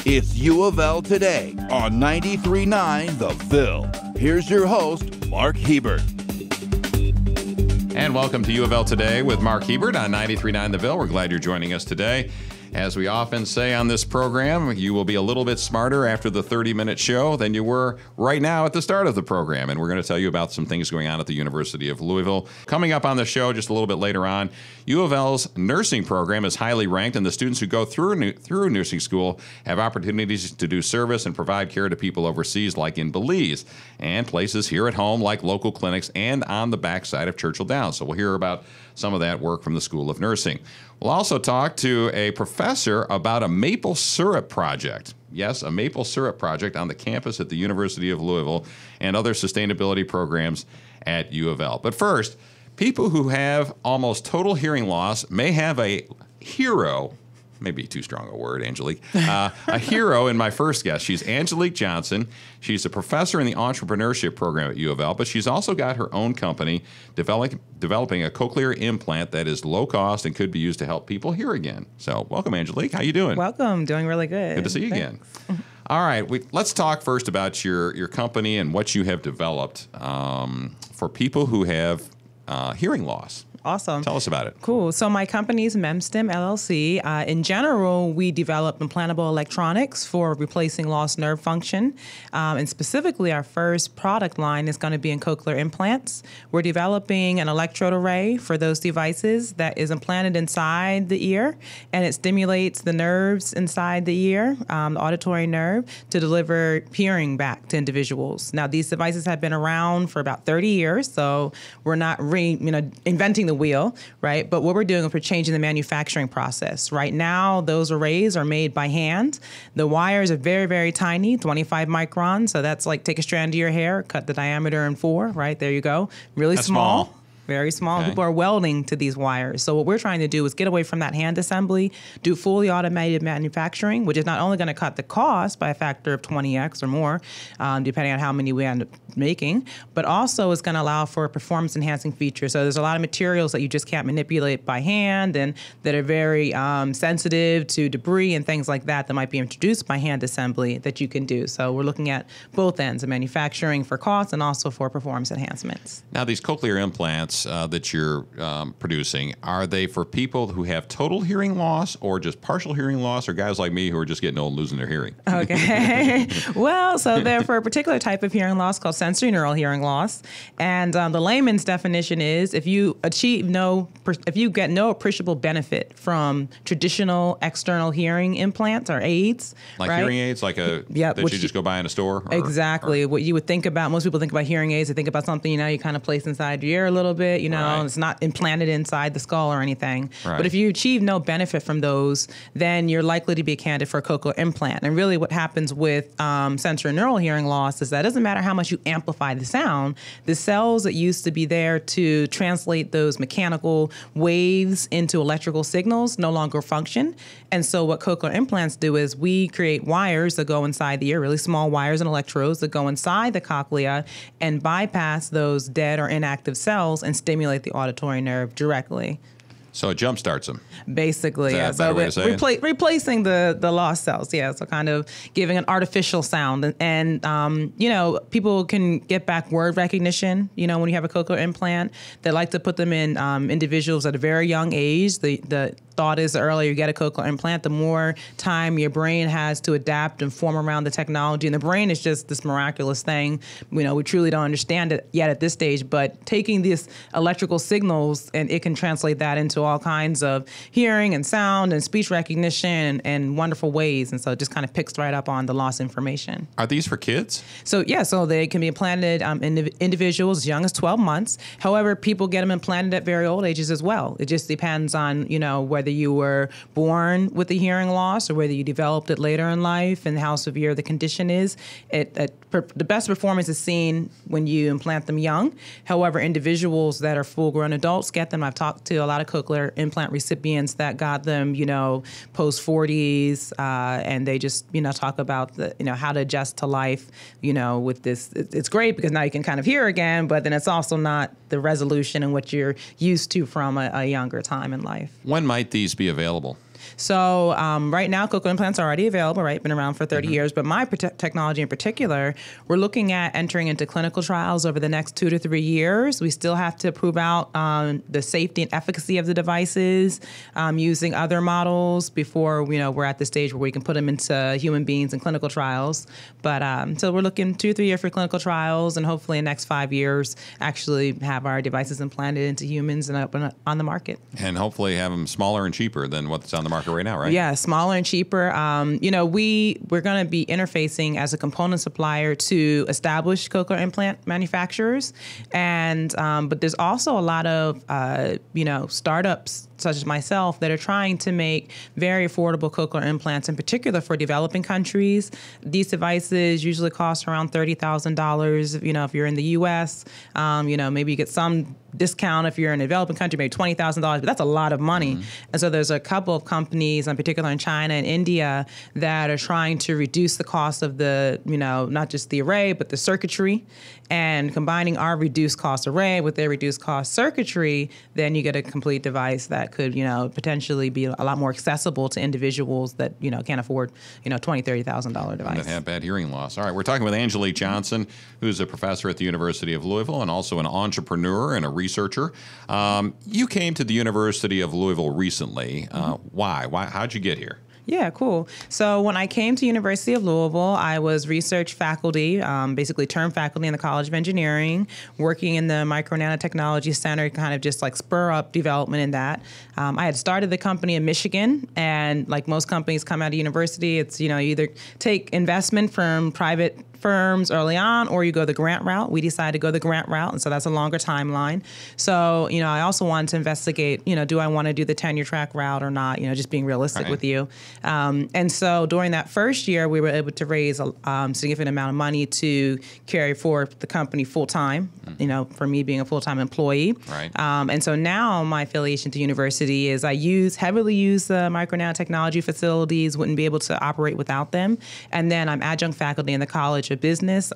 It's UofL Today on 93.9 The Ville. Here's your host, Mark Hebert. And welcome to UofL Today with Mark Hebert on 93.9 The Ville. We're glad you're joining us today. As we often say on this program, you will be a little bit smarter after the 30-minute show than you were right now at the start of the program. And we're going to tell you about some things going on at the University of Louisville. Coming up on the show just a little bit later on, UofL's nursing program is highly ranked, and the students who go through nursing school have opportunities to do service and provide care to people overseas, like in Belize, and places here at home like local clinics and on the backside of Churchill Downs. So we'll hear about some of that work from the School of Nursing. We'll also talk to a professor about a maple syrup project. Yes, a maple syrup project on the campus at the University of Louisville and other sustainability programs at UofL. But first, people who have almost total hearing loss may have a hero. Maybe too strong a word, Angelique. A hero in my first guest. She's Angelique Johnson. She's a professor in the entrepreneurship program at UofL, but she's also got her own company developing a cochlear implant that is low cost and could be used to help people hear again. So welcome, Angelique. How you doing? Welcome. Doing really good. Good to see you again. All right. Let's talk first about your company and what you have developed for people who have hearing loss. Awesome. Tell us about it. Cool. So my company is MemStem LLC. In general, we develop implantable electronics for replacing lost nerve function. And specifically, our first product line is going to be in cochlear implants. We're developing an electrode array for those devices that is implanted inside the ear, and it stimulates the nerves inside the ear, the auditory nerve, to deliver hearing back to individuals. Now, these devices have been around for about 30 years, so we're not inventing the wheel, right? But what we're doing is we're changing the manufacturing process. Right now, those arrays are made by hand. The wires are very, very tiny, 25 microns. So that's like take a strand of your hair, cut the diameter in 4, right? There you go. Really small. Very small. Okay. People are welding to these wires. So what we're trying to do is get away from that hand assembly, do fully automated manufacturing, which is not only going to cut the cost by a factor of 20x or more, depending on how many we end up making, but also is going to allow for performance-enhancing features. So there's a lot of materials that you just can't manipulate by hand and that are very sensitive to debris and things like that might be introduced by hand assembly that you can do. So we're looking at both ends of manufacturing for cost and also for performance enhancements. Now, these cochlear implants that you're producing, are they for people who have total hearing loss or just partial hearing loss, or guys like me who are just getting old and losing their hearing? Okay. Well, so they're for a particular type of hearing loss called sensory neural hearing loss. And the layman's definition is if you get no appreciable benefit from traditional external hearing implants or aids. Like right? Hearing aids, like that you just go buy in a store? Exactly. What you would think about, most people think about hearing aids, they think about something, you kind of place inside your ear a little bit, right. It's not implanted inside the skull or anything. Right. But if you achieve no benefit from those, then you're likely to be a candidate for a cochlear implant. And really what happens with sensory neural hearing loss is that it doesn't matter how much you amplify the sound, the cells that used to be there to translate those mechanical waves into electrical signals no longer function. And so what cochlear implants do is we create wires that go inside the ear, really small wires and electrodes that go inside the cochlea and bypass those dead or inactive cells and stimulate the auditory nerve directly. So it jump starts them. Basically, yeah. So replacing the lost cells, yeah. So kind of giving an artificial sound. And people can get back word recognition, when you have a cochlear implant. They like to put them in individuals at a very young age. The thought is the earlier you get a cochlear implant, the more time your brain has to adapt and form around the technology. And the brain is just this miraculous thing. We truly don't understand it yet at this stage, but taking these electrical signals and it can translate that into all kinds of hearing and sound and speech recognition and wonderful ways. And so it just kind of picks right up on the lost information. Are these for kids? So they can be implanted in individuals as young as 12 months. However, people get them implanted at very old ages as well. It just depends on, whether you were born with the hearing loss or whether you developed it later in life and how severe the condition is. The best performance is seen when you implant them young. However, individuals that are full-grown adults get them. I've talked to a lot of cochlear implant recipients that got them, post-40s, and they just, talk about how to adjust to life, with this. It's great because now you can kind of hear again, but then it's also not the resolution and what you're used to from a younger time in life. When might these be available? So right now, cochlear implants are already available, right? Been around for 30 years. But my technology in particular, we're looking at entering into clinical trials over the next 2 to 3 years. We still have to prove out the safety and efficacy of the devices using other models before we're at the stage where we can put them into human beings in clinical trials. But so we're looking 2 or 3 years for clinical trials, and hopefully in the next 5 years actually have our devices implanted into humans and up on the market. And hopefully have them smaller and cheaper than what's on the market right now, right? Yeah, smaller and cheaper. We're going to be interfacing as a component supplier to established cochlear implant manufacturers, and but there's also a lot of startups such as myself that are trying to make very affordable cochlear implants, in particular for developing countries. These devices usually cost around $30,000. If you're in the U.S., maybe you get some discount if you're in a developing country, maybe $20,000, but that's a lot of money. And so there's a couple of companies, in particular in China and India, that are trying to reduce the cost of the, not just the array, but the circuitry. And combining our reduced cost array with their reduced cost circuitry, then you get a complete device that could, potentially be a lot more accessible to individuals that, can't afford, $20,000, $30,000 device. That have bad hearing loss. All right, we're talking with Angelique Johnson, who's a professor at the University of Louisville and also an entrepreneur and a researcher. You came to the University of Louisville recently. Why? How'd you get here? Yeah, cool. So when I came to University of Louisville, I was research faculty, basically term faculty in the College of Engineering, working in the Micro Nanotechnology Center, kind of just like spur up development in that. I had started the company in Michigan, and like most companies come out of university, it's, you either take investment from private firms early on, or you go the grant route. We decided to go the grant route, and so that's a longer timeline. So, I also wanted to investigate, do I want to do the tenure track route or not, just being realistic with you. And so during that first year, we were able to raise a significant amount of money to carry forward the company full-time, for me being a full-time employee. Right. And so now my affiliation to university is I heavily use the micro nanotechnology facilities, wouldn't be able to operate without them. And then I'm adjunct faculty in the College of Business,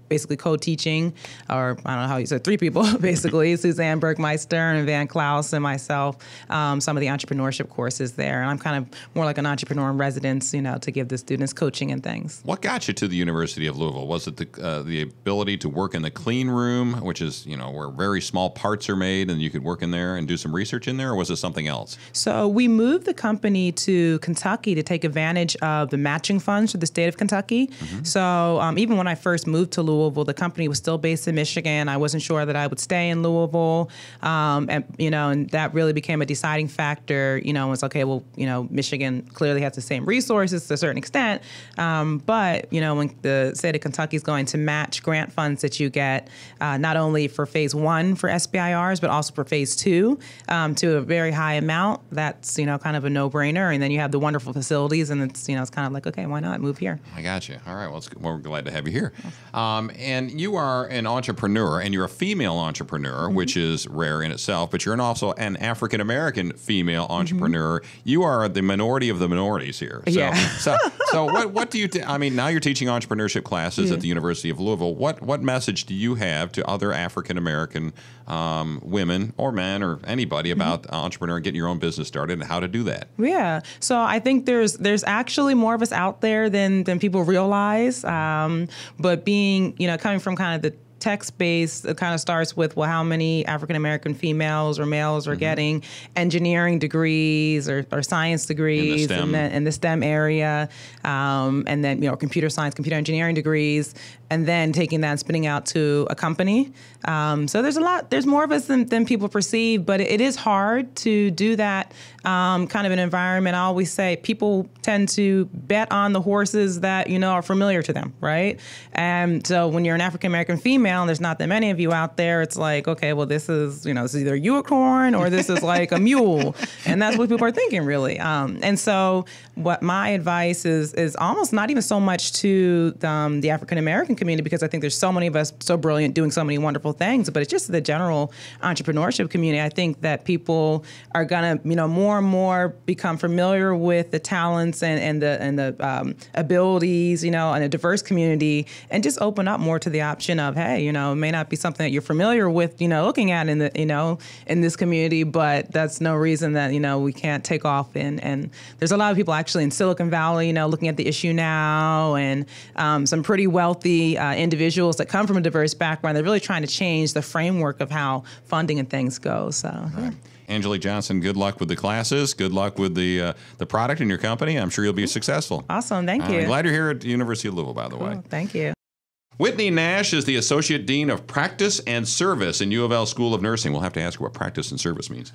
basically co-teaching, or I don't know how you said, 3 people, basically, Suzanne Bergmeister and Van Klaus and myself, some of the entrepreneurship courses there. And I'm kind of more like an entrepreneur in residence, to give the students coaching and things. What got you to the University of Louisville? Was it the ability to work in the clean room, which is, where very small parts are made and you could work in there and do some research in there, or was it something else? So we moved the company to Kentucky to take advantage of the matching funds for the state of Kentucky. So even when I first moved to Louisville, the company was still based in Michigan. I wasn't sure that I would stay in Louisville, and that really became a deciding factor. It's okay. Well, Michigan clearly has the same resources to a certain extent, but when the state of Kentucky is going to match grant funds that you get, not only for phase 1 for SBIRs, but also for phase 2 to a very high amount, that's kind of a no-brainer. And then you have the wonderful facilities, and it's it's kind of like, okay, why not move here? I got you. All right. Well, we're glad to have you here. And you are an entrepreneur, and you're a female entrepreneur, which is rare in itself, but you're also an African-American female entrepreneur. You are the minority of the minorities here. So, Yeah. so what do you, now you're teaching entrepreneurship classes at the University of Louisville. What message do you have to other African-American women or men or anybody about entrepreneur, getting your own business started, and how to do that? Yeah. So I think there's actually more of us out there than people realize. But being, coming from kind of the tech space, it kind of starts with, well, how many African-American females or males are getting engineering degrees or science degrees in the STEM area, and then, computer science, computer engineering degrees, and then taking that and spinning out to a company. So there's more of us than people perceive, but it is hard to do that kind of an environment. I always say people tend to bet on the horses that, are familiar to them, right? And so when you're an African-American female, and there's not that many of you out there, it's like, okay, well, this is either a unicorn or this is like a mule. And that's what people are thinking, really. And so what my advice is almost not even so much to the African-American community, because I think there's so many of us so brilliant doing so many wonderful things, but it's just the general entrepreneurship community. I think that people are going to, more and more become familiar with the talents and the abilities, in a diverse community, and just open up more to the option of, hey, hey, it may not be something that you're familiar with, looking at in the, in this community, but that's no reason that, we can't take off. And there's a lot of people actually in Silicon Valley, looking at the issue now, and some pretty wealthy individuals that come from a diverse background. They're really trying to change the framework of how funding and things go. So. Right. Angelique Johnson, good luck with the classes. Good luck with the product in your company. I'm sure you'll be successful. Awesome. Thank you. I'm glad you're here at the University of Louisville, by the way. Thank you. Whitney Nash is the Associate Dean of Practice and Service in UofL School of Nursing. We'll have to ask her what practice and service means.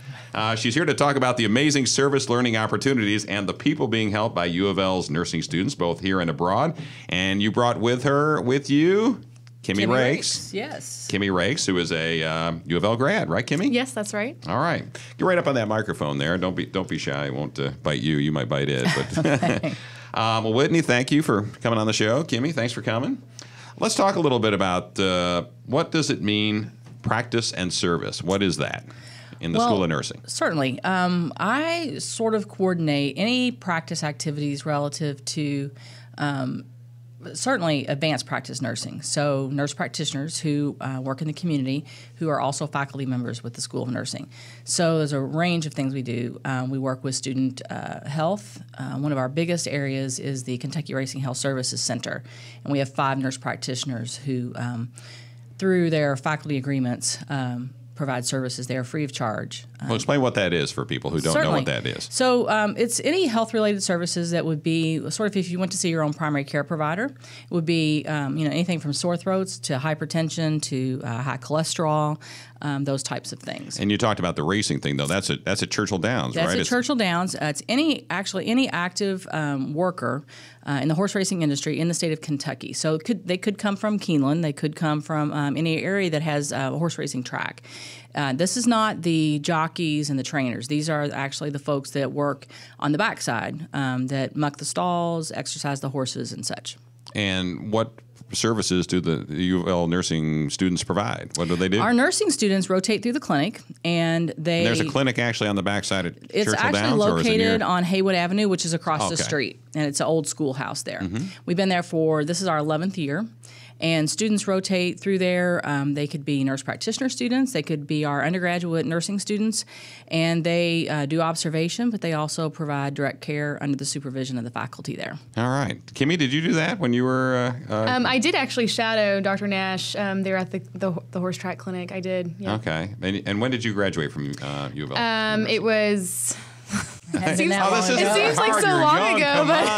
She's here to talk about the amazing service learning opportunities and the people being helped by UofL's nursing students, both here and abroad. And you brought with you Kimi Rakes. Yes. Kimi Rakes, who is a UofL grad, right, Kimi? Yes, that's right. All right. Get right up on that microphone there. Don't be shy. I won't bite you. You might bite it. But well, Whitney, thank you for coming on the show. Kimi, thanks for coming. Let's talk a little bit about what does it mean, practice and service. What is that in the School of Nursing? Certainly. I sort of coordinate any practice activities relative to certainly advanced practice nursing. So nurse practitioners who work in the community who are also faculty members with the School of Nursing. So there's a range of things we do. We work with student health. One of our biggest areas is the Kentucky Racing Health Services Center. And we have 5 nurse practitioners who, through their faculty agreements, provide services there free of charge. Well, explain what that is for people who don't know what that is. So it's any health-related services that would be sort of if you went to see your own primary care provider. It would be anything from sore throats to hypertension to high cholesterol, those types of things. And you talked about the racing thing, though. That's at Churchill Downs, right? That's at Churchill Downs. It's any active worker in the horse racing industry in the state of Kentucky. So they could come from Keeneland. They could come from any area that has a horse racing track. This is not the jockeys and the trainers. These are actually the folks that work on the backside, that muck the stalls, exercise the horses, and such. And what services do the UofL nursing students provide? What do they do? Our nursing students rotate through the clinic, and there's a clinic actually on the backside at Churchill Downs? It's actually located on Haywood Avenue, which is across the street, and it's an old schoolhouse there. Mm-hmm. We've been there this is our 11th year. And students rotate through there. They could be nurse practitioner students. They could be our undergraduate nursing students. And they do observation, but they also provide direct care under the supervision of the faculty there. All right. Kimi, did you do that when you were... I did actually shadow Dr. Nash there at the horse track clinic. I did. Yeah. Okay. And when did you graduate from UofL? It was... It seems like so long ago, but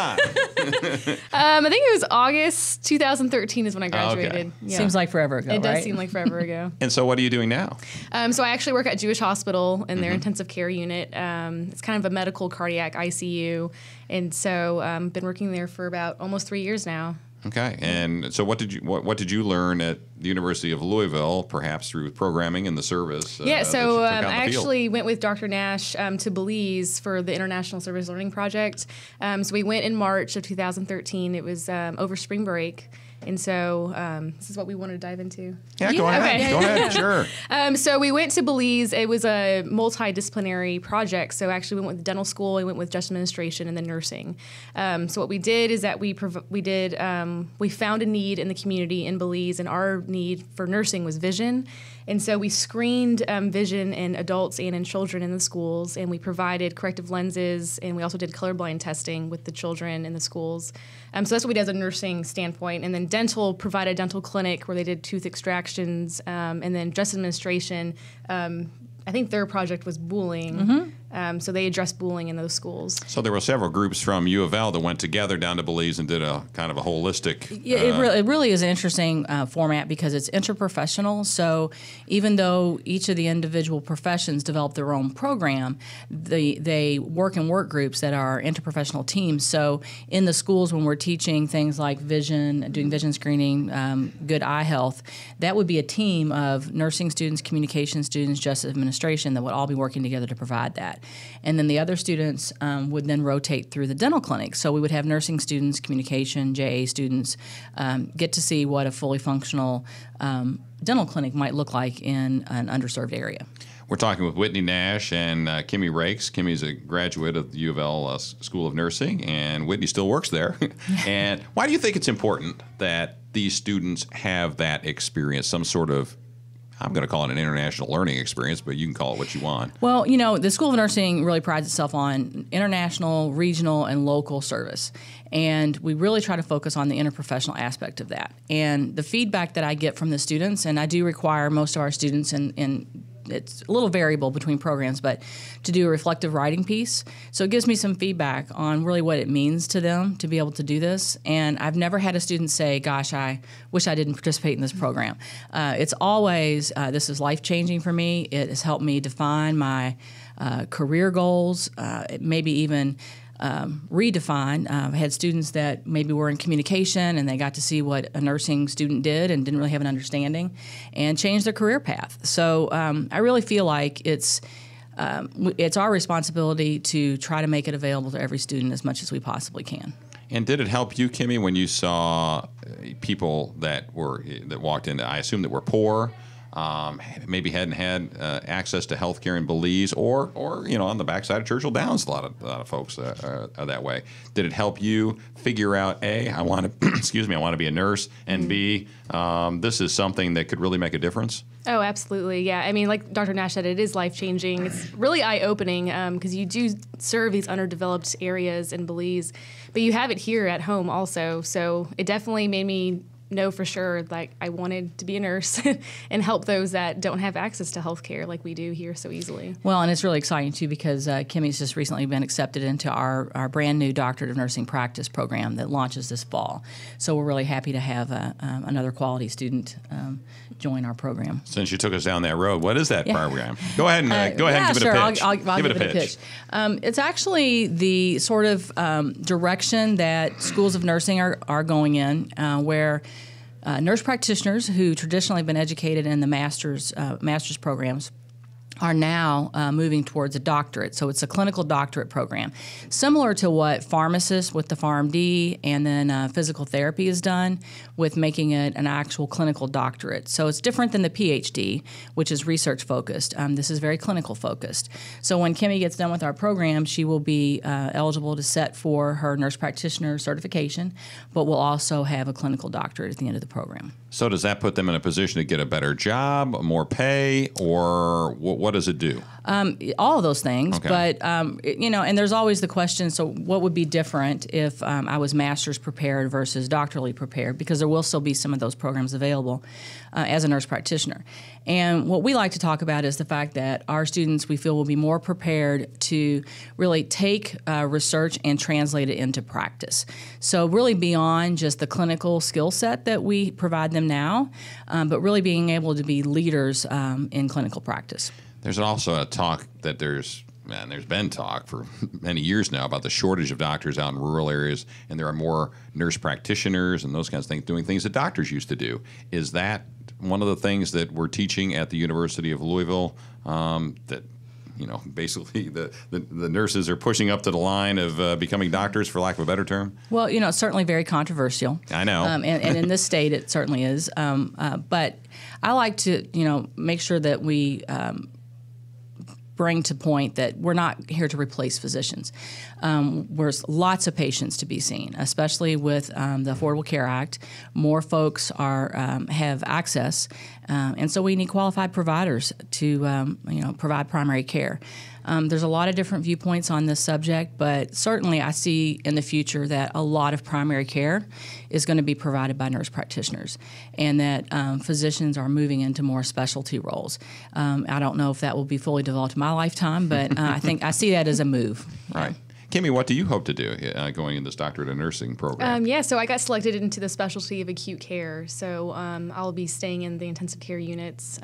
I think it was August 2013 is when I graduated. Okay. Yeah. Seems like forever ago. It does seem like forever ago. And so, what are you doing now? So I actually work at Jewish Hospital in their intensive care unit. It's kind of a medical cardiac ICU, and so I've been working there for about almost 3 years now. Okay, and so what did you learn at the University of Louisville, perhaps through programming and the service? So I actually went with Dr. Nash to Belize for the International Service Learning Project. So we went in March of 2013. It was over spring break. And so this is what we want to dive into. Yeah, go ahead. Okay. Go ahead, sure. So we went to Belize. It was a multidisciplinary project. So actually we went with dental school, we went with just administration, and then nursing. So what we did is that we found a need in the community in Belize, and our need for nursing was vision. And so we screened vision in adults and in children in the schools, and we provided corrective lenses, and we also did colorblind testing with the children in the schools. So that's what we did as a nursing standpoint. And then dental provided a dental clinic where they did tooth extractions, and then just administration. I think their project was bullying. Mm-hmm. So they addressed bullying in those schools. So there were several groups from UofL that went together down to Belize and did a kind of a holistic... Yeah, it really is an interesting format because it's interprofessional. So even though each of the individual professions develop their own program, they work in work groups that are interprofessional teams. So in the schools when we're teaching things like vision, doing vision screening, good eye health, that would be a team of nursing students, communication students, justice administration that would all be working together to provide that. And then the other students would then rotate through the dental clinic. So we would have nursing students, communication, JA students get to see what a fully functional dental clinic might look like in an underserved area. We're talking with Whitney Nash and Kimi Rakes. Kimi's a graduate of the UofL School of Nursing, and Whitney still works there. And why do you think it's important that these students have that experience, some sort of, I'm going to call it an international learning experience, but you can call it what you want. Well, the School of Nursing really prides itself on international, regional, and local service. And we really try to focus on the interprofessional aspect of that. And the feedback that I get from the students, and I do require most of our students in it's a little variable between programs, but to do a reflective writing piece. So it gives me some feedback on really what it means to them to be able to do this. And I've never had a student say, gosh, I wish I didn't participate in this program. It's always, this is life-changing for me. It has helped me define my career goals, maybe even redefine. I had students that maybe were in communication and they got to see what a nursing student did and didn't really have an understanding and changed their career path. So I really feel like it's our responsibility to try to make it available to every student as much as we possibly can. And did it help you, Kimi, when you saw people that walked in, I assume that were poor, maybe hadn't had access to health care in Belize, or on the backside of Churchill Downs, a lot of folks are that way. Did it help you figure out, A, I want to I want to be a nurse, and B, this is something that could really make a difference? Oh, absolutely. Yeah. I mean, like Dr. Nash said, it is life-changing. It's really eye-opening because you do serve these underdeveloped areas in Belize, but you have it here at home also. So it definitely made me know for sure, like, I wanted to be a nurse and help those that don't have access to health care like we do here so easily. Well, and it's really exciting, too, because Kimi's just recently been accepted into our brand new Doctorate of Nursing Practice program that launches this fall. So we're really happy to have another quality student join our program. Since you took us down that road, what is that program? Go ahead and give it sure. a pitch. I'll give it a pitch. It's actually the sort of direction that schools of nursing are going in, where nurse practitioners who traditionally have been educated in the master's programs are now moving towards a doctorate. So it's a clinical doctorate program, similar to what pharmacists with the PharmD and then physical therapy is done with making it an actual clinical doctorate. So it's different than the PhD, which is research focused. This is very clinical focused. So when Kimi gets done with our program, she will be eligible to set for her nurse practitioner certification, but will also have a clinical doctorate at the end of the program. So does that put them in a position to get a better job, more pay, or what does it do? All of those things, okay. But and there's always the question, so what would be different if I was master's prepared versus doctorally prepared, because there will still be some of those programs available as a nurse practitioner. And what we like to talk about is the fact that our students, we feel, will be more prepared to really take research and translate it into practice. So really beyond just the clinical skill set that we provide them now, but really being able to be leaders in clinical practice. There's also a talk that there's been talk for many years now about the shortage of doctors out in rural areas, and there are more nurse practitioners and those kinds of things doing things that doctors used to do. Is that one of the things that we're teaching at the University of Louisville, that basically the nurses are pushing up to the line of becoming doctors, for lack of a better term? Well, it's certainly very controversial. I know. And in this state, it certainly is. But I like to, make sure that we bring to point that we're not here to replace physicians. There's lots of patients to be seen, especially with the Affordable Care Act. More folks have access, and so we need qualified providers to provide primary care. There's a lot of different viewpoints on this subject, but certainly I see in the future that a lot of primary care is going to be provided by nurse practitioners, and that physicians are moving into more specialty roles. I don't know if that will be fully developed in my lifetime, but I think I see that as a move. Right. Kimi, what do you hope to do going in this Doctorate of Nursing program? So I got selected into the specialty of acute care. So I'll be staying in the intensive care units.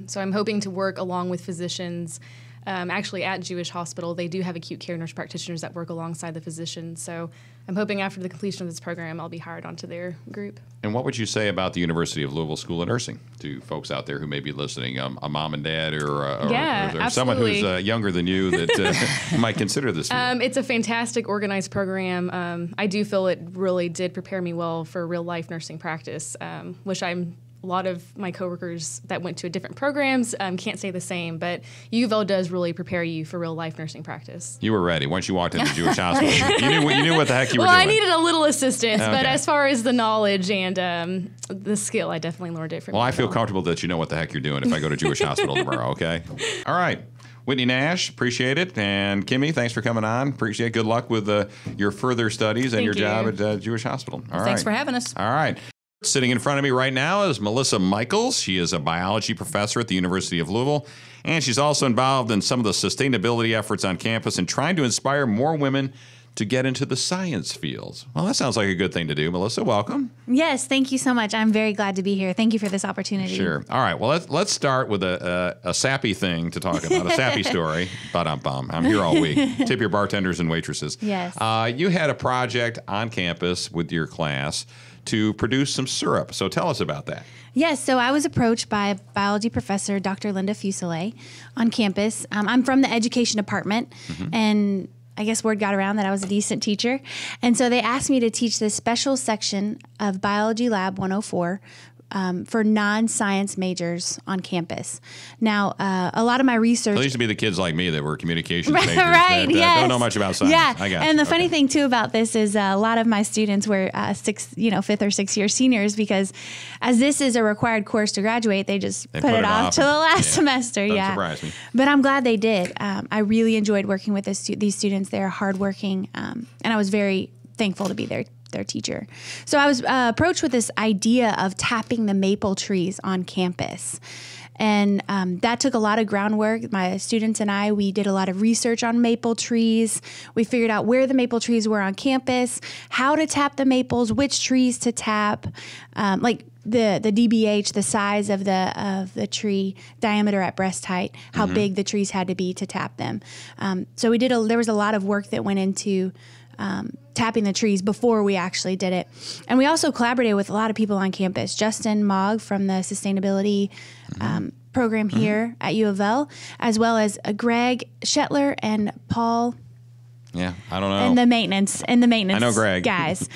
So I'm hoping to work along with physicians. Actually, at Jewish Hospital, they do have acute care nurse practitioners that work alongside the physicians. So I'm hoping after the completion of this program, I'll be hired onto their group. And what would you say about the University of Louisville School of Nursing to folks out there who may be listening, a mom and dad or someone who's younger than you that might consider this? It's a fantastic organized program. I do feel it really did prepare me well for real life nursing practice, which I'm a lot of my coworkers that went to different programs can't say the same, but UofL does really prepare you for real life nursing practice. You were ready once you walked into Jewish Hospital. You knew what the heck you were doing. Well, I needed a little assistance, Okay. but as far as the knowledge and the skill, I definitely learned it from Well, I UofL. feel comfortable that you know what the heck you're doing if I go to Jewish Hospital tomorrow, okay? All right. Whitney Nash, appreciate it. And Kimi, thanks for coming on. Appreciate it. Good luck with your further studies and Thank your job you. at Jewish Hospital. All right. Thanks for having us. All right. Sitting in front of me right now is Melissa Michaels. She is a biology professor at the University of Louisville, and she's also involved in some of the sustainability efforts on campus and trying to inspire more women to get into the science fields. Well, that sounds like a good thing to do. Melissa, welcome. Yes, thank you so much. I'm very glad to be here. Thank you for this opportunity. Sure. All right. Well, let's start with a sappy thing to talk about, a sappy story. Ba-dum-bum. I'm here all week. Tip your bartenders and waitresses. Yes. You had a project on campus with your class to produce some syrup. So tell us about that. Yes, so I was approached by biology professor, Dr. Linda Fuselier, on campus. I'm from the education department, and I guess word got around that I was a decent teacher. And so they asked me to teach this special section of Biology Lab 104 for non-science majors on campus. Now, a lot of my research... So those used to be the kids like me that were communications majors right, that yes. don't know much about science. Yeah, I got and you. the funny thing too about this is a lot of my students were fifth or sixth year seniors, because as this is a required course to graduate, they just put it off to the last semester. Doesn't surprise me. But I'm glad they did. I really enjoyed working with these students. They're hardworking, and I was very thankful to be their teacher. So I was approached with this idea of tapping the maple trees on campus. And that took a lot of groundwork. My students and we did a lot of research on maple trees. We figured out where the maple trees were on campus, how to tap the maples, which trees to tap, like the DBH, the size of the tree, diameter at breast height, how big the trees had to be to tap them. So there was a lot of work that went into tapping the trees before we actually did it. And we also collaborated with a lot of people on campus. Justin Mogg from the sustainability program here at UofL, as well as Greg Shetler and Paul. Yeah, I don't know. And the maintenance I know Greg. guys.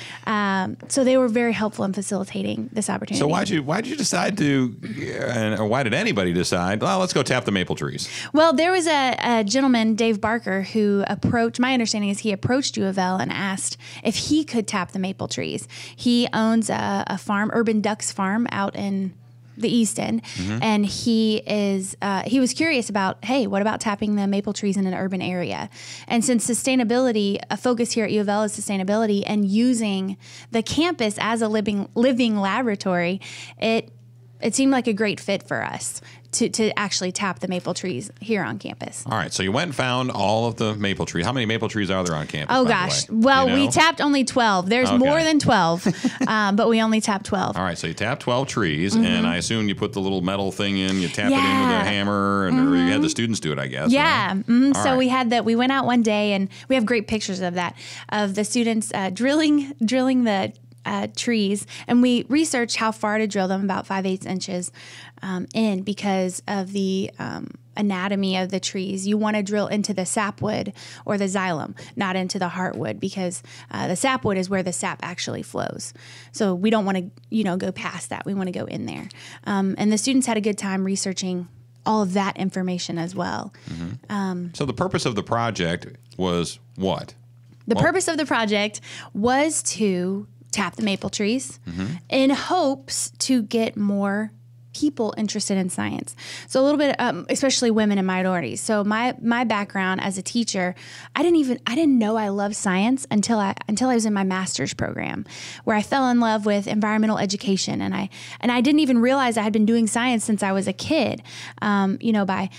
So they were very helpful in facilitating this opportunity. So why'd you decide or why did anybody decide, well, let's go tap the maple trees? Well, there was a gentleman, Dave Barker, who my understanding is he approached UofL and asked if he could tap the maple trees. He owns a farm, Urban Ducks Farm, out in the East End, and he was curious about, hey, what about tapping the maple trees in an urban area? And since sustainability, a focus here at UofL is sustainability and using the campus as a living laboratory, it seemed like a great fit for us to actually tap the maple trees here on campus. All right, so you went and found all of the maple trees. How many maple trees are there on campus? Oh, by gosh. the way? Well, Do you know? we tapped only 12. There's Okay. more than 12, but we only tapped 12. All right, so you tapped 12 trees, and I assume you put the little metal thing in, you tap it in with a Yeah. hammer, or you had the students do it, I guess. Yeah. Right? Mhm. All So right. we went out one day, and we have great pictures of that, of the students drilling the trees, and we researched how far to drill them, about 5/8 inches in, because of the anatomy of the trees. You want to drill into the sapwood or the xylem, not into the heartwood, because the sapwood is where the sap actually flows. So we don't want to go past that. We want to go in there. And the students had a good time researching all of that information as well. So the purpose of the project was what? The purpose of the project was to tap the maple trees in hopes to get more people interested in science. So a little bit, especially women and minorities. So my background as a teacher, I didn't know I loved science until I was in my master's program, where I fell in love with environmental education, and I didn't even realize I had been doing science since I was a kid. By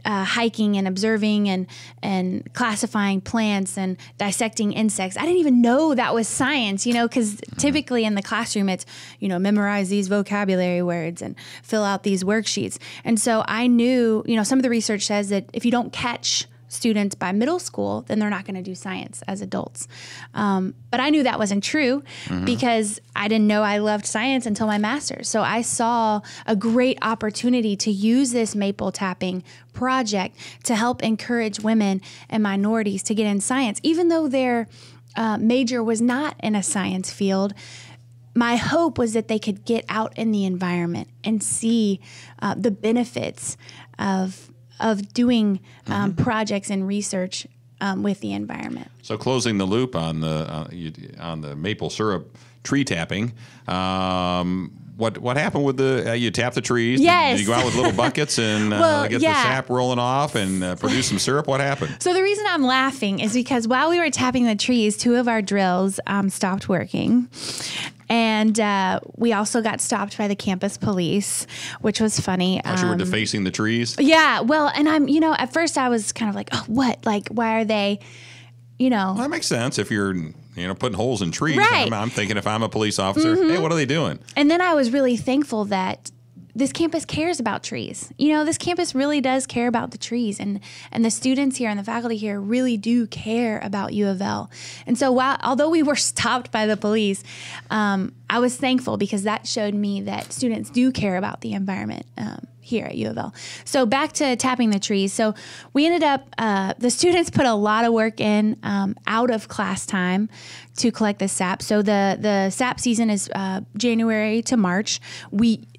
hiking and observing and classifying plants and dissecting insects. I didn't even know that was science, because typically in the classroom it's, memorize these vocabulary words and fill out these worksheets. And so I knew, some of the research says that if you don't catch students by middle school, then they're not going to do science as adults. But I knew that wasn't true because I didn't know I loved science until my master's. So I saw a great opportunity to use this maple tapping project to help encourage women and minorities to get in science, even though their major was not in a science field. my hope was that they could get out in the environment and see the benefits of doing projects and research with the environment. So closing the loop on the maple syrup tree tapping. What happened with you tap the trees? Yes. Did you go out with little buckets and get the sap rolling off and produce some syrup? What happened? So the reason I'm laughing is because while we were tapping the trees, 2 of our drills stopped working. And we also got stopped by the campus police, which was funny. You were defacing the trees? Yeah. Well, and at first I was kind of like, oh, what? Like, why are they, Well, that makes sense if you're putting holes in trees. Right. I'm thinking if I'm a police officer, hey, what are they doing? And then I was really thankful that this campus cares about trees. This campus really does care about the trees, and the students here and the faculty here really do care about U of L. And so although we were stopped by the police, I was thankful because that showed me that students do care about the environment here at U of L. So back to tapping the trees. So we ended up, the students put a lot of work in out of class time to collect the sap. So the sap season is January to March.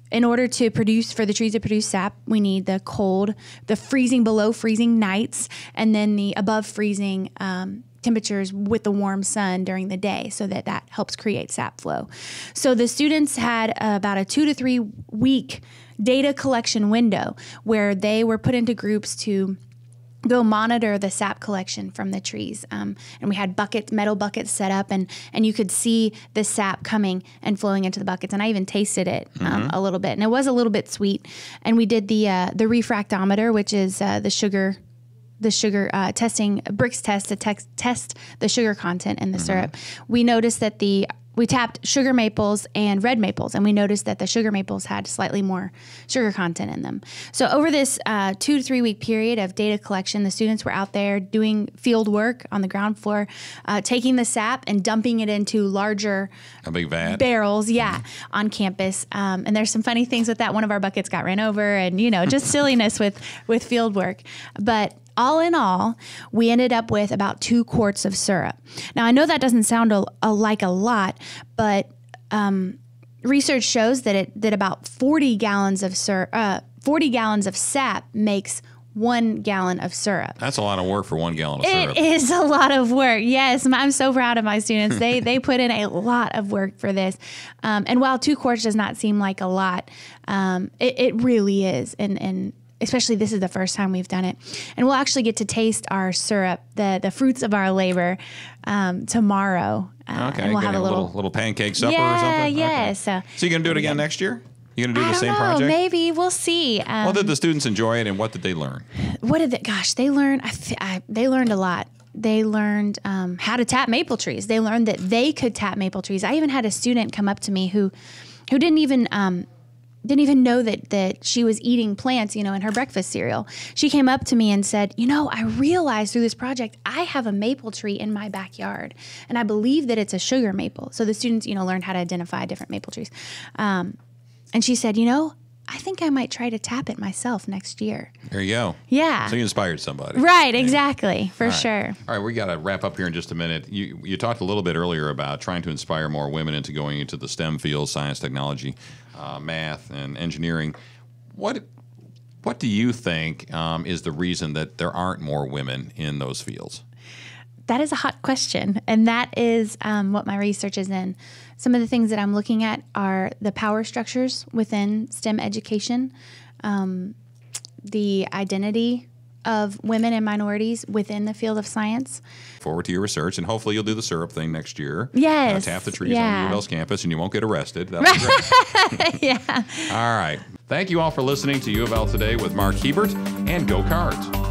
In order to for the trees to produce sap, we need the below freezing nights, and then the above freezing temperatures with the warm sun during the day, so that helps create sap flow. So the students had about a 2 to 3 week data collection window where they were put into groups to go monitor the sap collection from the trees. And we had metal buckets set up, and you could see the sap coming and flowing into the buckets. And I even tasted it a little bit, and it was a little bit sweet. And we did the refractometer, which is the sugar testing, Brix test to test the sugar content in the syrup. We noticed that we tapped sugar maples and red maples, and we noticed that the sugar maples had slightly more sugar content in them. So over this 2 to 3 week period of data collection, the students were out there doing field work on the ground floor, taking the sap and dumping it into larger a big vat barrels, on campus. And there's some funny things with that. One of our buckets got ran over, and just silliness with field work. But all in all, we ended up with about 2 quarts of syrup. Now, I know that doesn't sound like a lot, but research shows that about 40 gallons of sap makes 1 gallon of syrup. That's a lot of work for 1 gallon of syrup. It is a lot of work. Yes, I'm so proud of my students. They put in a lot of work for this. And while 2 quarts does not seem like a lot, it really is. And especially this is the first time we've done it. And we'll actually get to taste our syrup, the fruits of our labor, tomorrow. Okay, and we'll have a little pancake supper or something? Yeah. Okay. So you're going to do it again next year? You're going to do the same I don't know, project? Maybe. We'll see. Well, did the students enjoy it, and what did they learn? They learned, they learned a lot. They learned how to tap maple trees. They learned that they could tap maple trees. I even had a student come up to me who didn't even know that she was eating plants, in her breakfast cereal. She came up to me and said, I realized through this project, I have a maple tree in my backyard, and I believe that it's a sugar maple. So the students, learned how to identify different maple trees. And she said, I think I might try to tap it myself next year. There you go. Yeah. So you inspired somebody. Right, exactly, for sure. All right, we got to wrap up here in just a minute. You talked a little bit earlier about trying to inspire more women into going into the STEM fields, science, technology, math, and engineering. What do you think is the reason that there aren't more women in those fields? That is a hot question, and that is what my research is in. Some of the things that I'm looking at are the power structures within STEM education, the identity of women and minorities within the field of science. Forward to your research, and hopefully you'll do the syrup thing next year. Yes. Tap the trees on UofL's campus, and you won't get arrested. That'll be great. Yeah. All right. Thank you all for listening to UofL Today with Mark Hebert, and go Cards.